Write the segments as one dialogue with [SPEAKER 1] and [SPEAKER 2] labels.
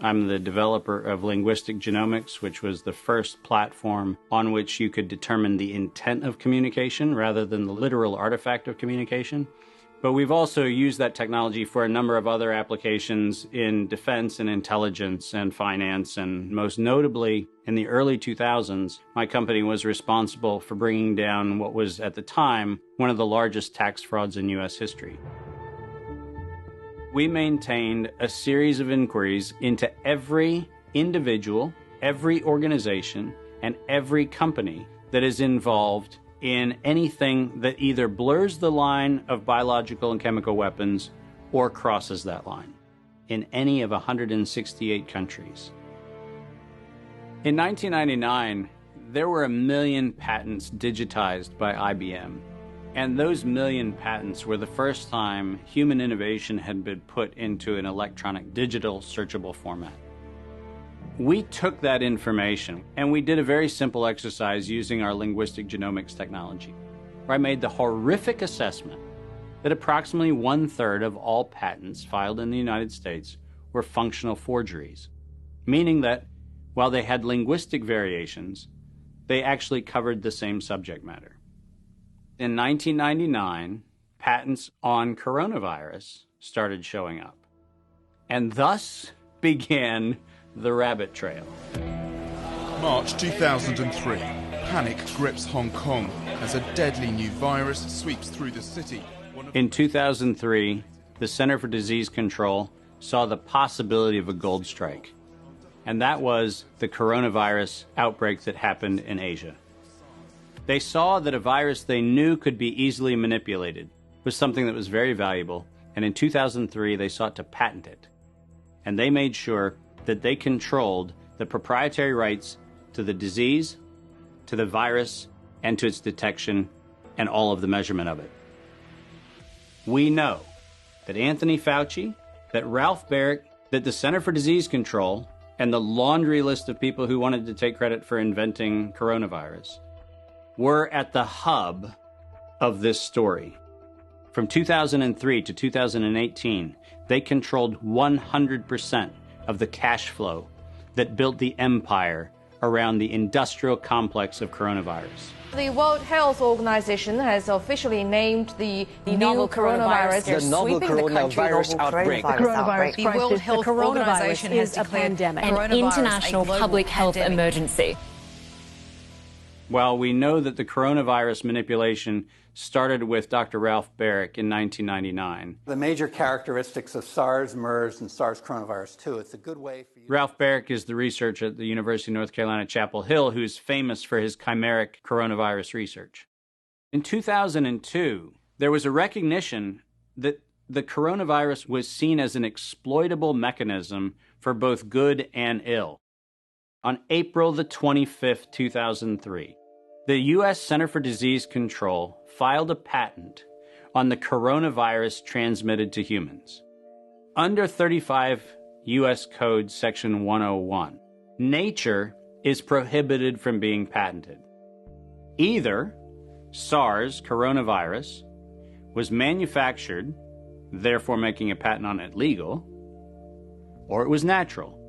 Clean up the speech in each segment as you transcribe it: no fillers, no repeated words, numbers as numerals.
[SPEAKER 1] I'm the developer of Linguistic Genomics, which was the first platform on which you could determine the intent of communication rather than the literal artifact of communication. But we've also used that technology for a number of other applications in defense and intelligence and finance, and most notably, in the early 2000s, my company was responsible for bringing down what was, at the time, one of the largest tax frauds in U.S. history. We maintained a series of inquiries into every individual, every organization, and every company that is involved in anything that either blurs the line of biological and chemical weapons or crosses that line in any of 168 countries. In 1999, there were 1 million patents digitized by IBM, and those 1 million patents were the first time human innovation had been put into an electronic digital searchable format. We took that information and we did a very simple exercise using our linguistic genomics technology, where I made the horrific assessment that approximately 1/3 of all patents filed in the United States were functional forgeries, meaning that while they had linguistic variations, they actually covered the same subject matter. In 1999, patents on coronavirus started showing up, and thus began the rabbit trail.
[SPEAKER 2] March 2003. Panic grips Hong Kong as a deadly new virus sweeps through the city.
[SPEAKER 1] In 2003, the Center for Disease Control saw the possibility of a gold strike, and that was the coronavirus outbreak that happened in Asia. They saw that a virus they knew could be easily manipulated was something that was very valuable, and in 2003 they sought to patent it. And they made sure that they controlled the proprietary rights to the disease, to the virus, and to its detection, and all of the measurement of it. We know that Anthony Fauci, that Ralph Baric, that the Center for Disease Control, and the laundry list of people who wanted to take credit for inventing coronavirus were at the hub of this story. From 2003 to 2018, they controlled 100% of the cash flow that built the empire around the industrial complex of coronavirus.
[SPEAKER 3] The World Health Organization has officially named the novel coronavirus
[SPEAKER 4] the novel coronavirus outbreak.
[SPEAKER 5] The coronavirus
[SPEAKER 3] The World Health Organization has declared
[SPEAKER 5] a pandemic,
[SPEAKER 6] an international public health emergency.
[SPEAKER 1] While we know that the coronavirus manipulation started with Dr. Ralph Baric in 1999.
[SPEAKER 4] The major characteristics of SARS, MERS, and SARS coronavirus 2, it's a good way for you...
[SPEAKER 1] Ralph Baric is the researcher at the University of North Carolina, Chapel Hill, who's famous for his chimeric coronavirus research. In 2002, there was a recognition that the coronavirus was seen as an exploitable mechanism for both good and ill. On April the 25th, 2003, the U.S. Center for Disease Control filed a patent on the coronavirus transmitted to humans. Under 35 U.S. Code Section 101, nature is prohibited from being patented. Either SARS coronavirus was manufactured, therefore making a patent on it legal, or it was natural,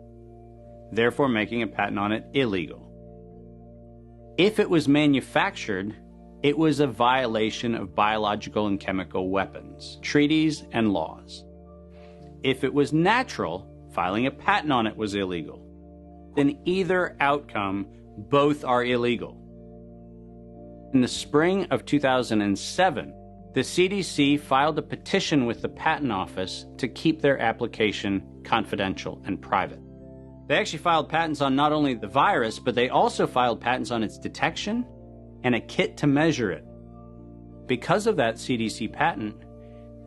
[SPEAKER 1] therefore making a patent on it illegal. If it was manufactured, it was a violation of biological and chemical weapons, treaties, and laws. If it was natural, filing a patent on it was illegal. In either outcome, both are illegal. In the spring of 2007, the CDC filed a petition with the Patent Office to keep their application confidential and private. They actually filed patents on not only the virus, but they also filed patents on its detection and a kit to measure it. Because of that CDC patent,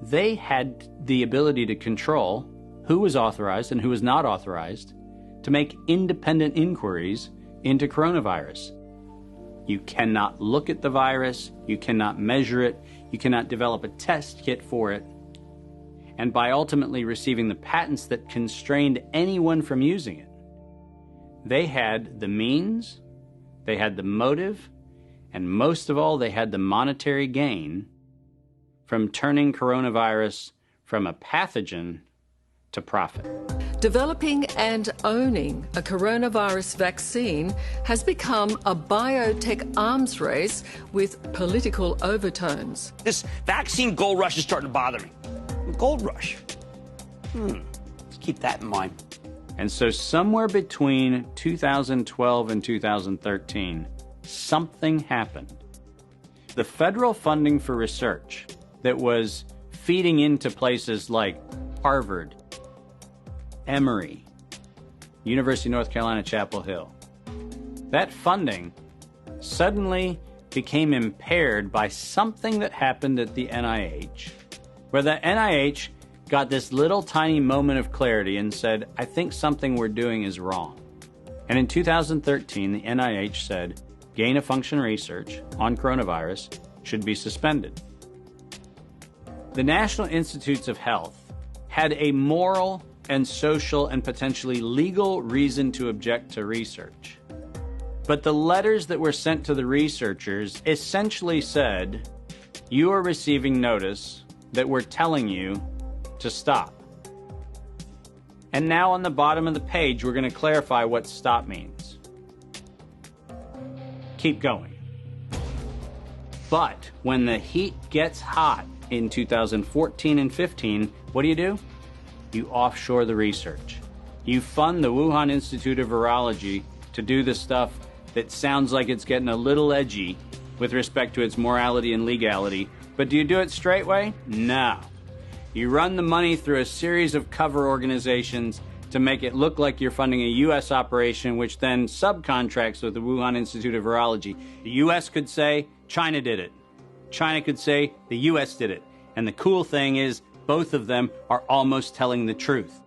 [SPEAKER 1] they had the ability to control who was authorized and who was not authorized to make independent inquiries into coronavirus. You cannot look at the virus, you cannot measure it, you cannot develop a test kit for it. And by ultimately receiving the patents that constrained anyone from using it, they had the means, they had the motive, and most of all, they had the monetary gain from turning coronavirus from a pathogen to profit.
[SPEAKER 5] Developing and owning a coronavirus vaccine has become a biotech arms race with political overtones.
[SPEAKER 7] This vaccine gold rush is starting to bother me. Gold rush. Let's keep that in mind.
[SPEAKER 1] And so somewhere between 2012 and 2013, something happened. The federal funding for research that was feeding into places like Harvard, Emory, University of North Carolina, Chapel Hill, that funding suddenly became impaired by something that happened at the NIH, where the NIH got this little tiny moment of clarity and said, I think something we're doing is wrong. And in 2013, the NIH said, gain-of-function research on coronavirus should be suspended. The National Institutes of Health had a moral and social and potentially legal reason to object to research. But the letters that were sent to the researchers essentially said, you are receiving notice that we're telling you to stop. And now on the bottom of the page, we're going to clarify what stop means. Keep going. But when the heat gets hot in 2014 and 15, what do? You offshore the research. You fund the Wuhan Institute of Virology to do the stuff that sounds like it's getting a little edgy with respect to its morality and legality. But do you do it straight way? No. You run the money through a series of cover organizations to make it look like you're funding a U.S. operation, which then subcontracts with the Wuhan Institute of Virology. The U.S. could say, China did it. China could say, the U.S. did it. And the cool thing is, both of them are almost telling the truth.